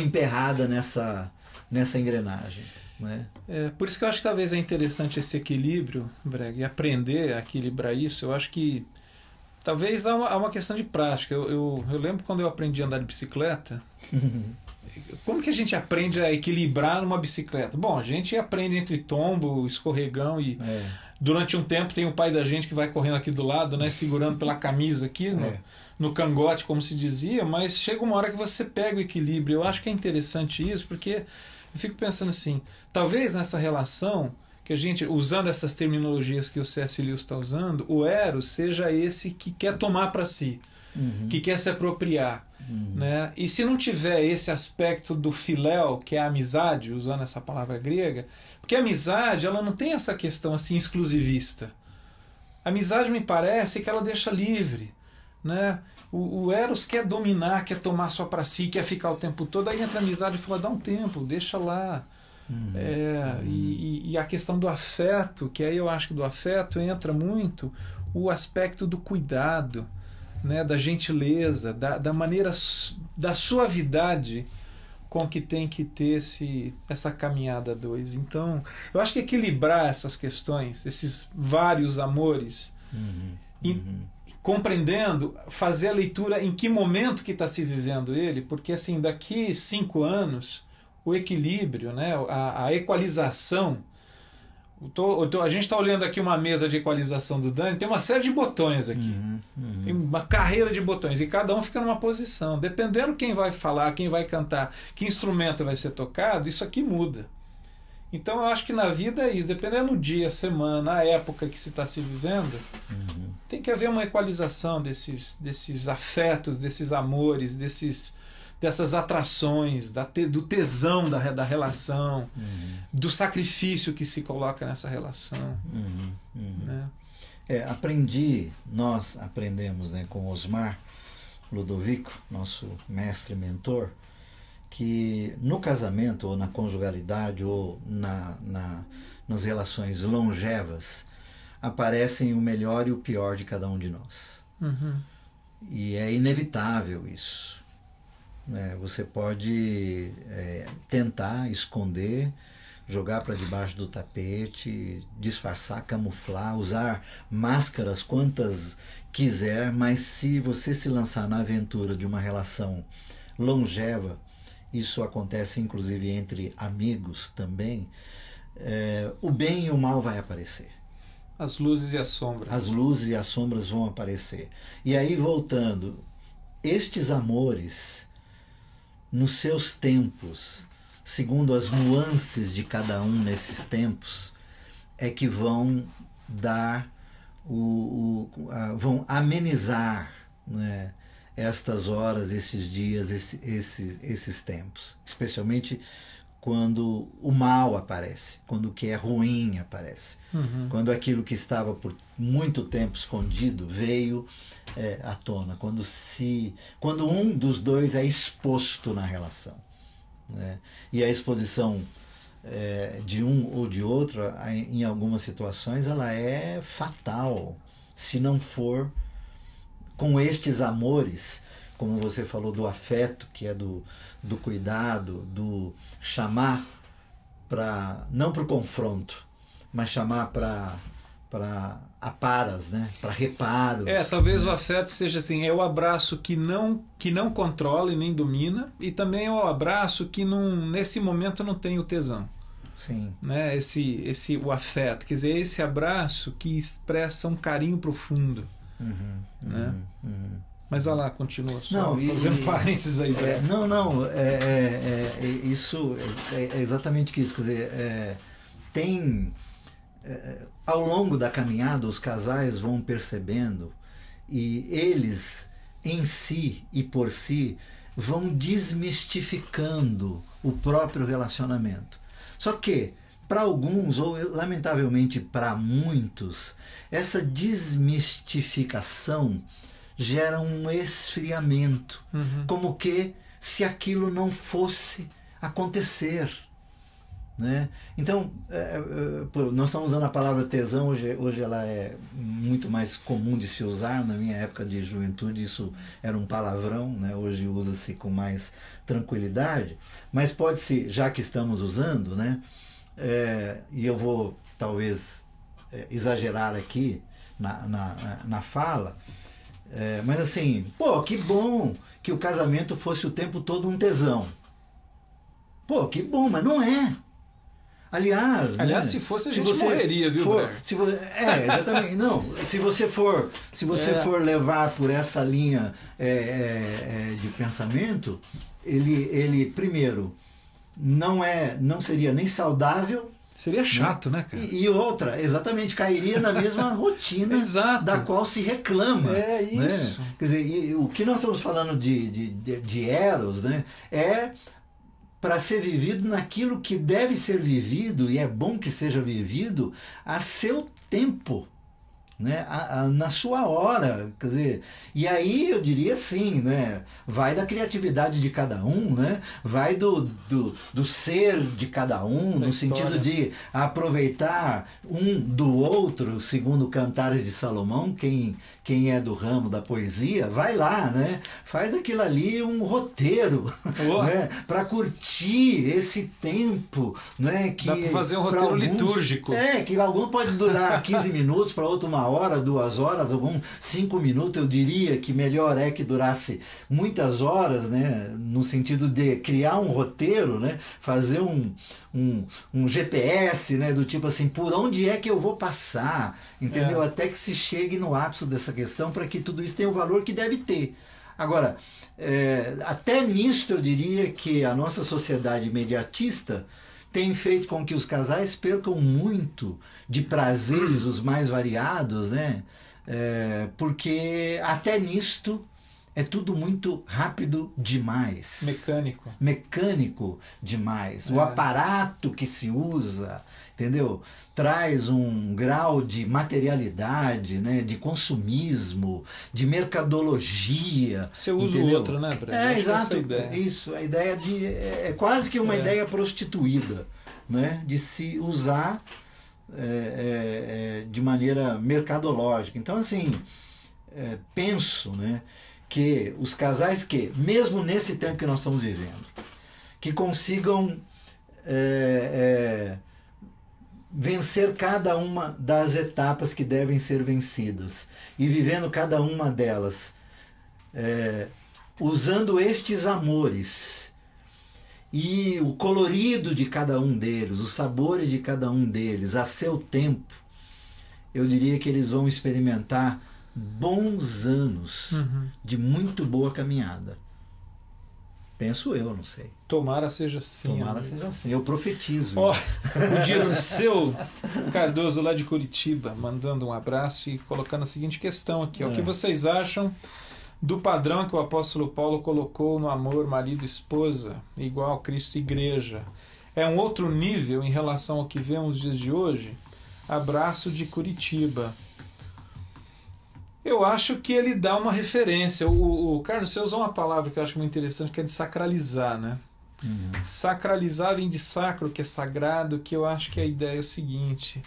emperrada nessa engrenagem, né? Por isso que eu acho que talvez é interessante esse equilíbrio, Brega, e aprender a equilibrar isso. Eu acho que Talvez há uma questão de prática. Eu lembro quando eu aprendi a andar de bicicleta. Como que a gente aprende a equilibrar numa bicicleta? Bom, a gente aprende entre tombo, escorregão e durante um tempo tem o pai da gente que vai correndo aqui do lado, né, segurando pela camisa aqui no cangote, como se dizia, mas chega uma hora que você pega o equilíbrio. Eu acho que é interessante isso, porque eu fico pensando assim, talvez nessa relação que a gente, usando essas terminologias que o C.S. Lewis está usando, o Eros seja esse que quer tomar para si, que quer se apropriar. Né? E se não tiver esse aspecto do filéu, que é a amizade, usando essa palavra grega, porque a amizade ela não tem essa questão assim exclusivista. A amizade me parece que ela deixa livre. Né? O Eros quer dominar, quer tomar só para si, quer ficar o tempo todo, aí entra a amizade e fala, dá um tempo, deixa lá. E a questão do afeto, que aí eu acho que do afeto entra muito o aspecto do cuidado, né, da gentileza, da maneira, da suavidade com que tem que ter essa caminhada a dois. Então, eu acho que equilibrar essas questões, esses vários amores, compreendendo, fazer a leitura em que momento que está se vivendo ele, porque assim, daqui 5 anos, o equilíbrio, né, a equalização. A gente está olhando aqui uma mesa de equalização do Dani, tem uma série de botões aqui. Tem uma carreira de botões e cada um fica numa posição. Dependendo quem vai falar, quem vai cantar, que instrumento vai ser tocado, isso aqui muda. Então eu acho que na vida é isso. Dependendo do dia, semana, a época que se está se vivendo, tem que haver uma equalização desses afetos, desses amores, dessas atrações, do tesão da relação, do sacrifício que se coloca nessa relação. Né? Nós aprendemos, né, com Osmar Ludovico, nosso mestre mentor, que no casamento, ou na conjugalidade, ou nas relações longevas, aparecem o melhor e o pior de cada um de nós. E é inevitável isso. Você pode tentar esconder, jogar para debaixo do tapete, disfarçar, camuflar, usar máscaras quantas quiser, mas se você se lançar na aventura de uma relação longeva, isso acontece inclusive entre amigos também, o bem e o mal vai aparecer. As luzes e as sombras. As luzes e as sombras vão aparecer. E aí, voltando, estes amores, nos seus tempos, segundo as nuances de cada um nesses tempos, é que vão dar vão amenizar, né, estas horas, esses dias, esses tempos, especialmente quando o mal aparece, quando o que é ruim aparece, quando aquilo que estava por muito tempo escondido veio à tona, quando um dos dois é exposto na relação, né? E a exposição de um ou de outro, em algumas situações, ela é fatal, se não for com estes amores, como você falou, do afeto, que é do cuidado, do chamar não para o confronto, mas chamar para aparas, né? Para reparos. Talvez o afeto seja assim, é o abraço que não controla e nem domina, e também é o abraço que nesse momento não tem o tesão. Sim. Né? O afeto, quer dizer, esse abraço que expressa um carinho profundo. Né? Mas olha lá, continua só fazendo parênteses aí. Isso é exatamente isso. Quer dizer, tem... ao longo da caminhada, os casais vão percebendo, e eles, em si e por si, vão desmistificando o próprio relacionamento. Só que, para alguns, ou lamentavelmente para muitos, essa desmistificação gera um esfriamento, como que se aquilo não fosse acontecer. Né? Então, nós estamos usando a palavra tesão, hoje ela é muito mais comum de se usar. Na minha época de juventude isso era um palavrão, né? Hoje usa-se com mais tranquilidade, mas pode-se, já que estamos usando, né? E eu vou talvez exagerar aqui na fala, Mas assim, pô, que bom que o casamento fosse o tempo todo um tesão. Pô, que bom, mas não é. Aliás, né? Se fosse, a gente morreria, viu, exatamente. Não, se você for levar por essa linha de pensamento, ele primeiro não seria nem saudável. Seria chato, né, cara? E outra, exatamente, cairia na mesma rotina da qual se reclama. É isso. Né? Quer dizer, o que nós estamos falando de Eros, né, é para ser vivido naquilo que deve ser vivido, e é bom que seja vivido a seu tempo, né? Na sua hora, quer dizer, e aí eu diria assim, né? Vai da criatividade de cada um, né? Vai do ser de cada um, no sentido de aproveitar um do outro, segundo Cantares de Salomão. Quem é do ramo da poesia, vai lá, né? Faz daquilo ali um roteiro, né? Para curtir esse tempo, né? Que dá para fazer um roteiro litúrgico. Que algum pode durar 15 minutos, para outro 1 hora, 2 horas, algum 5 minutos. Eu diria que melhor é que durasse muitas horas, né? No sentido de criar um roteiro, né? Fazer um GPS, né? Do tipo assim, por onde é que eu vou passar, entendeu? Até que se chegue no ápice dessa questão, para que tudo isso tenha o valor que deve ter. Agora, até nisso eu diria que a nossa sociedade imediatista tem feito com que os casais percam muito de prazeres os mais variados, né? Porque até nisto é tudo muito rápido demais. Mecânico demais. O aparato que se usa, entendeu? Traz um grau de materialidade, né? De consumismo, de mercadologia. Você usa o outro, né, Breno? Exato. Isso, a ideia é quase que uma ideia prostituída, né? De se usar de maneira mercadológica. Então, assim, penso, né, que os casais que, mesmo nesse tempo que nós estamos vivendo, que consigam vencer cada uma das etapas que devem ser vencidas, e vivendo cada uma delas, usando estes amores e o colorido de cada um deles, os sabores de cada um deles, a seu tempo, eu diria que eles vão experimentar bons anos de muito boa caminhada. Penso eu, não sei. Tomara seja assim. Tomara seja assim. Eu profetizo. O Dirceu Cardoso, lá de Curitiba, mandando um abraço e colocando a seguinte questão aqui. O que vocês acham do padrão que o apóstolo Paulo colocou no amor marido e esposa, igual Cristo e igreja? É um outro nível em relação ao que vemos nos dias de hoje? Abraço de Curitiba. Eu acho que ele dá uma referência. O Carlos, você usou uma palavra que eu acho muito interessante, que é de sacralizar, né? Sacralizar vem de sacro, que é sagrado, que eu acho que a ideia é o seguinte.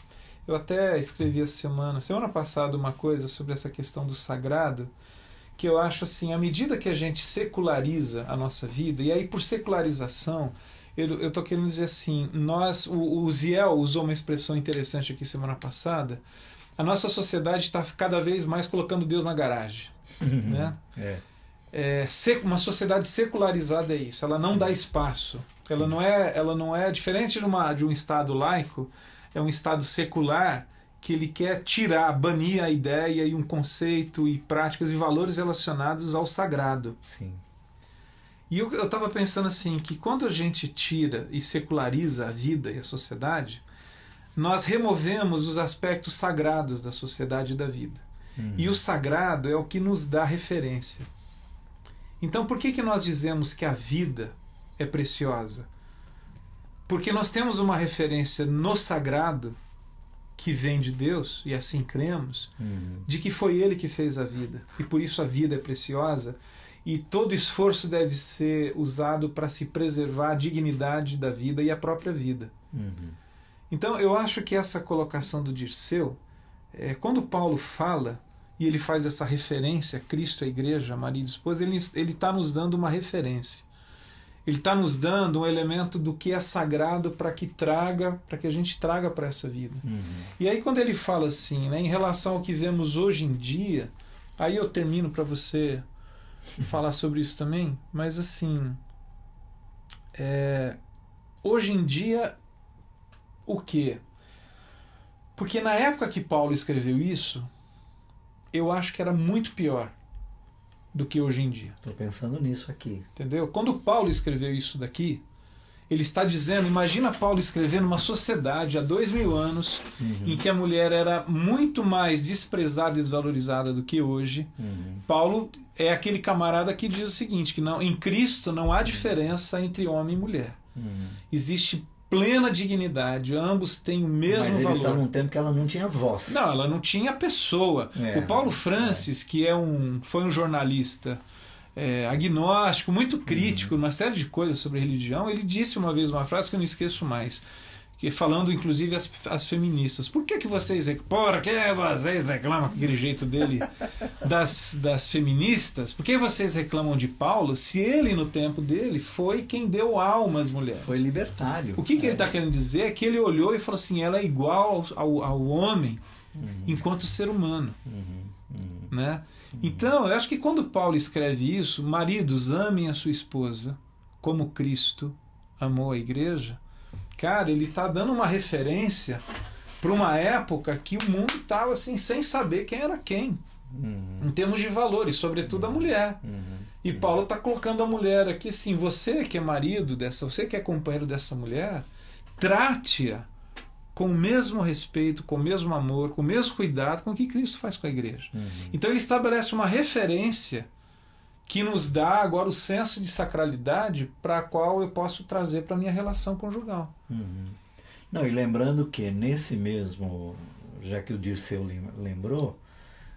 Eu até escrevi essa semana passada, uma coisa sobre essa questão do sagrado, que eu acho assim, à medida que a gente seculariza a nossa vida, e aí por secularização, eu estou querendo dizer assim, o Ziel usou uma expressão interessante aqui semana passada. A nossa sociedade está cada vez mais colocando Deus na garagem. Né? Uma sociedade secularizada é isso. Ela não dá espaço. Ela não é diferente de um Estado laico. É um Estado secular que ele quer banir a ideia e um conceito e práticas e valores relacionados ao sagrado. Sim. E eu estava pensando assim, que quando a gente tira e seculariza a vida e a sociedade, nós removemos os aspectos sagrados da sociedade e da vida. E o sagrado é o que nos dá referência. Então, por que nós dizemos que a vida é preciosa? Porque nós temos uma referência no sagrado, que vem de Deus, e assim cremos, de que foi Ele que fez a vida. E por isso a vida é preciosa, e todo esforço deve ser usado para se preservar a dignidade da vida e a própria vida. Então, eu acho que essa colocação do Dirceu, quando Paulo fala, e ele faz essa referência a Cristo, a igreja, marido e esposa, ele está nos dando uma referência. Ele está nos dando um elemento do que é sagrado para que a gente traga para essa vida. E aí, quando ele fala assim, né, em relação ao que vemos hoje em dia, Aí eu termino para você falar sobre isso também, mas assim, hoje em dia, o quê? Porque na época que Paulo escreveu isso, eu acho que era muito pior do que hoje em dia. Estou pensando nisso aqui. Entendeu? Quando Paulo escreveu isso daqui, ele está dizendo, imagina Paulo escrever numa sociedade há 2000 anos, em que a mulher era muito mais desprezada e desvalorizada do que hoje. Paulo é aquele camarada que diz o seguinte, que não, em Cristo não há diferença entre homem e mulher. Existe plena dignidade, ambos têm o mesmo valor. Mas ele está valor. num tempo que ela não tinha voz. Não, ela não tinha pessoa. O Paulo Francis, que foi um jornalista agnóstico, muito crítico, uma série de coisas sobre religião, ele disse uma vez uma frase que eu não esqueço mais, que falando inclusive as feministas. Por que vocês vocês reclamam com aquele jeito dele das feministas? Por que vocês reclamam de Paulo se ele no tempo dele foi quem deu alma às mulheres? Foi libertário. O que ele está querendo dizer é que ele olhou e falou assim, ela é igual ao homem enquanto ser humano. Né? Então, eu acho que quando Paulo escreve isso, maridos, amem a sua esposa como Cristo amou a igreja, cara, ele está dando uma referência para uma época que o mundo estava assim, sem saber quem era quem, em termos de valores, sobretudo a mulher. E Paulo está colocando a mulher aqui assim, você que é marido dessa, você que é companheiro dessa mulher, trate-a com o mesmo respeito, com o mesmo amor, com o mesmo cuidado com o que Cristo faz com a igreja. Então ele estabelece uma referência que nos dá agora o senso de sacralidade para a qual eu posso trazer para a minha relação conjugal. Não, e lembrando que nesse mesmo, já que o Dirceu lembrou,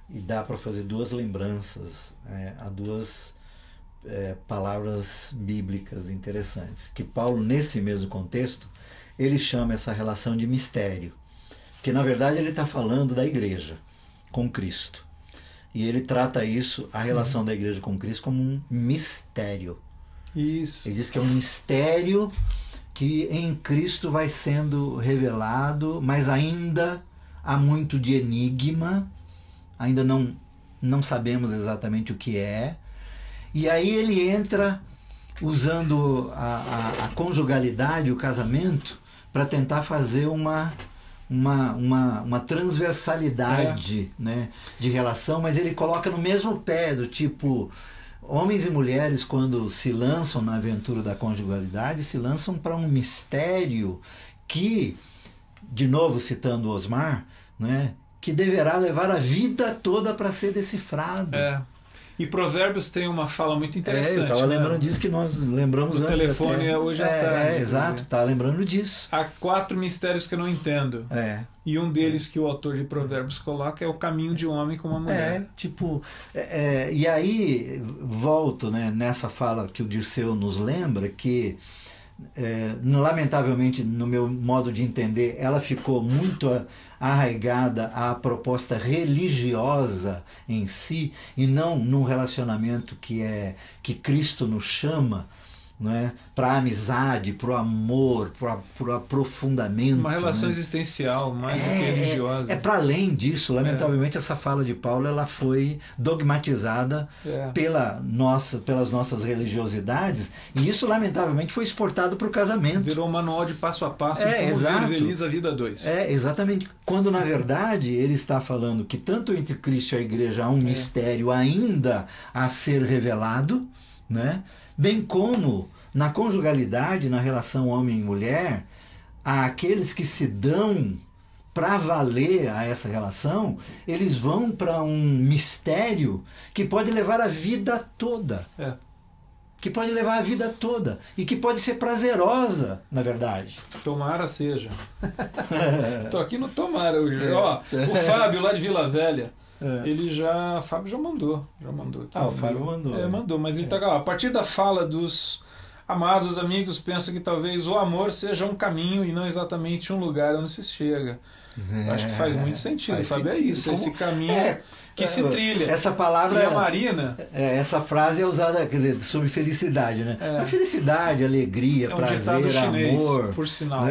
e dá para fazer duas lembranças a duas palavras bíblicas interessantes, que Paulo, nesse mesmo contexto, ele chama essa relação de mistério, porque na verdade ele está falando da igreja com Cristo. E ele trata a relação da igreja com Cristo, como um mistério. Isso. Ele diz que é um mistério que em Cristo vai sendo revelado, mas ainda há muito de enigma, ainda não sabemos exatamente o que é. E aí ele entra usando a conjugalidade, o casamento, para tentar fazer uma transversalidade né, de relação, mas ele coloca no mesmo pé, do tipo, homens e mulheres, quando se lançam na aventura da conjugalidade, se lançam para um mistério que, de novo citando Osmar, né, que deverá levar a vida toda para ser decifrado. E Provérbios tem uma fala muito interessante. Eu estava lembrando disso que nós lembramos antes. O telefone até. Hoje à tarde. Exato, estava lembrando disso. Há 4 mistérios que eu não entendo. E um deles que o autor de Provérbios coloca é o caminho de um homem com uma mulher. E aí volto nessa fala que o Dirceu nos lembra, que lamentavelmente, no meu modo de entender, ela ficou muito arraigada à proposta religiosa em si, e não num relacionamento que Cristo nos chama, para a amizade, para o amor, para o aprofundamento. Uma relação existencial, mais do que religiosa. Para além disso, lamentavelmente, essa fala de Paulo ela foi dogmatizada pelas nossas religiosidades, e isso, lamentavelmente, foi exportado para o casamento. Virou um manual de passo a passo de como viver feliz a vida a dois. Exatamente. Quando, na verdade, ele está falando que tanto entre Cristo e a igreja há um mistério ainda a ser revelado, bem como na conjugalidade, na relação homem e mulher, há aqueles que se dão para valer a essa relação, eles vão para um mistério que pode levar a vida toda. Que pode levar a vida toda. E que pode ser prazerosa, na verdade. Tomara seja. Estou aqui no tomara hoje. O Fábio, lá de Vila Velha, o Fábio já mandou aqui. O Fábio mandou. Mandou, mas ele está a partir da fala dos amados amigos, penso que talvez o amor seja um caminho e não exatamente um lugar onde se chega. Acho que faz muito sentido, Fábio, é isso, esse caminho que se trilha. Essa palavra, e a Marina, essa frase é usada, quer dizer, sobre felicidade, A felicidade, alegria, prazer, chinês, amor, por sinal.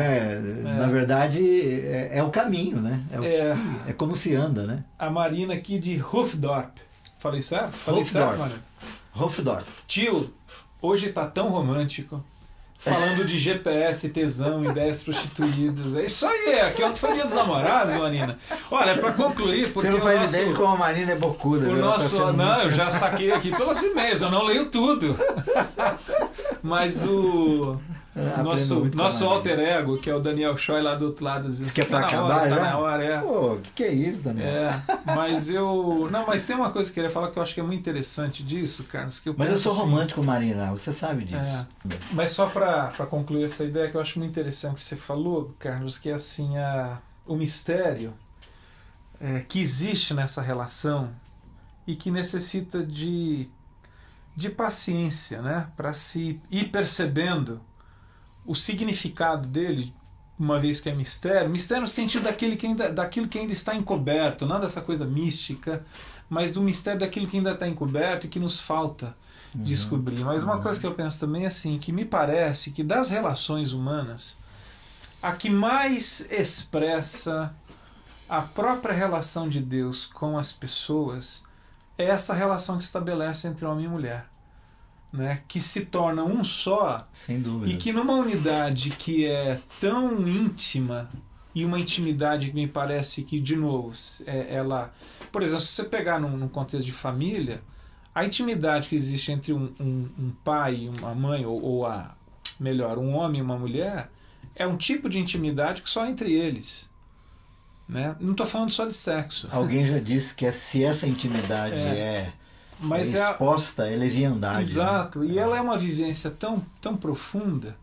Na verdade é o caminho, É como se anda, A Marina aqui de Hofdorp, Falei certo? Falei certo, Marina? Hofdorf. Tio, hoje tá tão romântico. Falando de GPS, tesão, ideias prostituídas. É isso aí, aqui ontem foi dia dos namorados, Marina. Olha, para concluir, porque você não faz ideia de como a Marina é bocuda. O nosso, não, eu já saquei aqui pelos e-mails, eu não leio tudo. Mas o nosso alter ego, que é o Daniel Choi lá do outro lado, às vezes que é pra acabar já? Tá na hora, é. Pô, que é isso, Daniel? Mas tem uma coisa que eu queria falar que eu acho que é muito interessante disso, Carlos. Que mas eu sou assim, romântico, Marina, você sabe disso. Mas só para concluir essa ideia que eu acho muito interessante que você falou, Carlos, que é assim, o mistério que existe nessa relação e que necessita de paciência, né? Para se ir percebendo o significado dele, uma vez que é mistério no sentido daquilo que ainda está encoberto, não dessa coisa mística, mas do mistério daquilo que ainda está encoberto e que nos falta descobrir. Mas uma coisa que eu penso também é assim, que me parece que das relações humanas, a que mais expressa a própria relação de Deus com as pessoas é essa relação que estabelece entre homem e mulher. Né, que se torna um só. Sem dúvida. E que numa unidade que é tão íntima, e uma intimidade que me parece que, de novo, ela... Por exemplo, se você pegar num contexto de família, a intimidade que existe entre um pai e uma mãe, melhor, um homem e uma mulher, é um tipo de intimidade que só é entre eles. Né? Não estou falando só de sexo. Alguém já disse que se essa intimidade mas exposta, é leviandade. Exato, né? E ela é uma vivência tão profunda,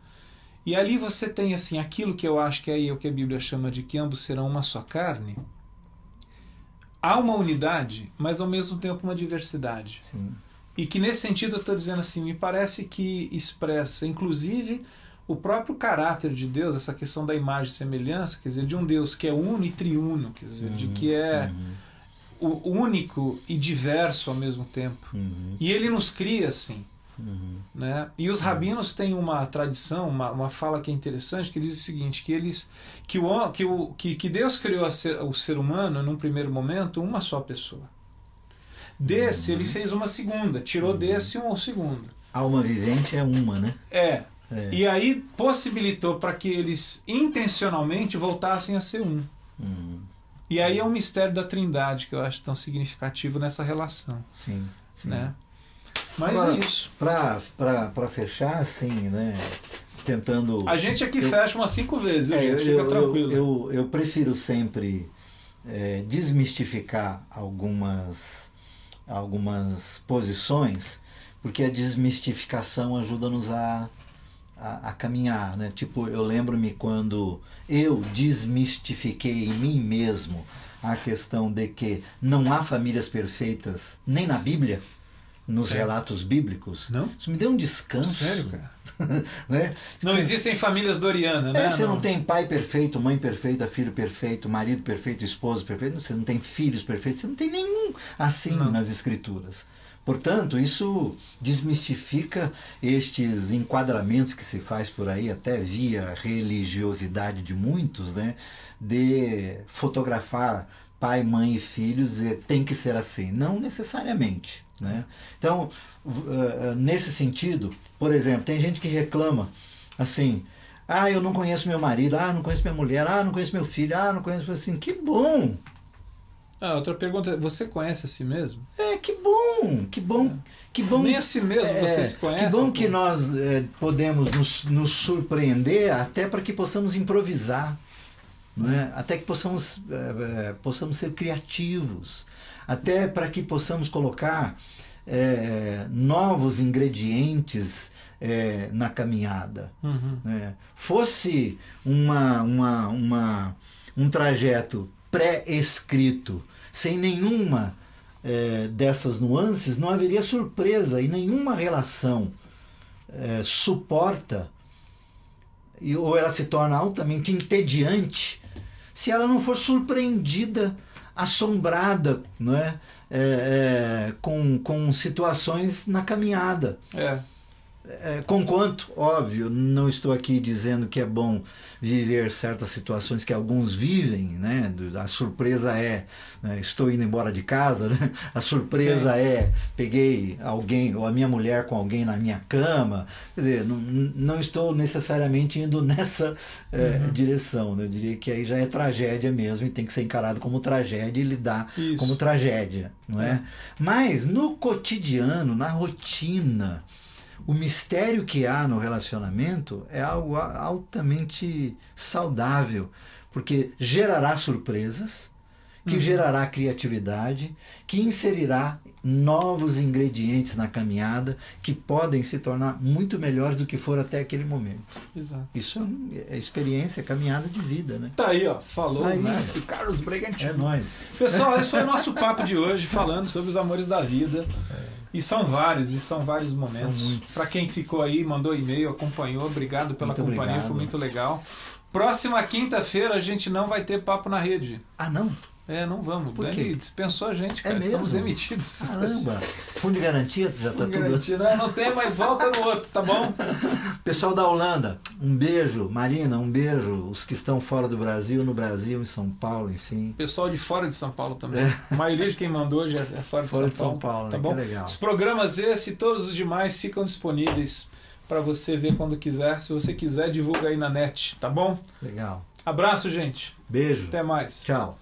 e ali você tem assim, aquilo que eu acho que é o que a Bíblia chama de que ambos serão uma só carne. Há uma unidade, mas ao mesmo tempo uma diversidade. Sim. E que nesse sentido eu estou dizendo assim, me parece que expressa inclusive o próprio caráter de Deus, essa questão da imagem e semelhança, quer dizer, de um Deus que é uno e triuno, quer dizer, de que é o único e diverso ao mesmo tempo. E ele nos cria assim. Né? E os rabinos têm uma tradição, uma fala que é interessante, que diz o seguinte, que Deus criou o ser humano num primeiro momento uma só pessoa. Desse ele fez uma segunda, tirou desse um segundo. Alma vivente é uma, né? E aí possibilitou para que eles intencionalmente voltassem a ser um. E aí é um mistério da Trindade que eu acho tão significativo nessa relação. Sim. Né? Mas agora, é isso. Para fechar, assim, né? Tentando... A gente aqui fecha umas 5 vezes, gente? Fica tranquilo. Eu prefiro sempre desmistificar algumas posições, porque a desmistificação ajuda-nos a caminhar, né? Tipo, eu lembro-me quando eu desmistifiquei em mim mesmo a questão de que não há famílias perfeitas nem na Bíblia, nos relatos bíblicos. Não? Isso me deu um descanso. Sério, cara? Né? Não existem famílias dorianas, né? Você não tem pai perfeito, mãe perfeita, filho perfeito, marido perfeito, esposa perfeita, você não tem filhos perfeitos, você não tem nenhum assim nas Escrituras. Portanto, isso desmistifica estes enquadramentos que se faz por aí, até via religiosidade de muitos, né, de fotografar pai, mãe e filhos, tem que ser assim. Não necessariamente. Né? Então, nesse sentido, por exemplo, tem gente que reclama assim, eu não conheço meu marido, não conheço minha mulher, não conheço meu filho, não conheço assim. Que bom! Outra pergunta, você conhece a si mesmo? Que bom, que bom, que bom. Nem a si mesmo você se conhece. Que bom que nós podemos nos surpreender até para que possamos improvisar, né? Até que possamos ser criativos, até para que possamos colocar novos ingredientes na caminhada. Né? Fosse um trajeto pré-escrito, sem nenhuma dessas nuances, não haveria surpresa e nenhuma relação suporta, ou ela se torna altamente entediante se ela não for surpreendida, assombrada, não é? Com situações na caminhada. Conquanto, óbvio, não estou aqui dizendo que é bom viver certas situações que alguns vivem, né? A surpresa estou indo embora de casa, né? A surpresa peguei alguém, ou a minha mulher com alguém na minha cama. Quer dizer, não estou necessariamente indo nessa direção, né? Eu diria que aí já é tragédia mesmo e tem que ser encarado como tragédia e lidar como tragédia, não é? Mas no cotidiano, na rotina, o mistério que há no relacionamento é algo altamente saudável, porque gerará surpresas, que gerará criatividade, que inserirá novos ingredientes na caminhada que podem se tornar muito melhores do que for até aquele momento. Exato. Isso é experiência, é caminhada de vida, né? Tá aí, ó. Falou o mestre Carlos Bragantino. É nóis. Pessoal, esse foi o nosso papo de hoje, falando sobre os amores da vida. E são vários momentos. Para quem ficou aí, mandou e-mail, acompanhou, obrigado pela companhia, foi muito legal. Próxima quinta-feira a gente não vai ter papo na rede. Ah, não? Não vamos. Por quê? Dani dispensou a gente, cara. Estamos demitidos. Caramba. Fundo de garantia já tá tudo. Garantia. Não tem, mas volta no outro, tá bom? Pessoal da Holanda, um beijo. Marina, um beijo. Os que estão fora do Brasil, no Brasil, em São Paulo, enfim. Pessoal de fora de São Paulo também. A maioria de quem mandou hoje é fora de São Paulo. Tá bom? Que legal. Os programas esse e todos os demais ficam disponíveis para você ver quando quiser. Se você quiser, divulga aí na net, tá bom? Legal. Abraço, gente. Beijo. Até mais. Tchau.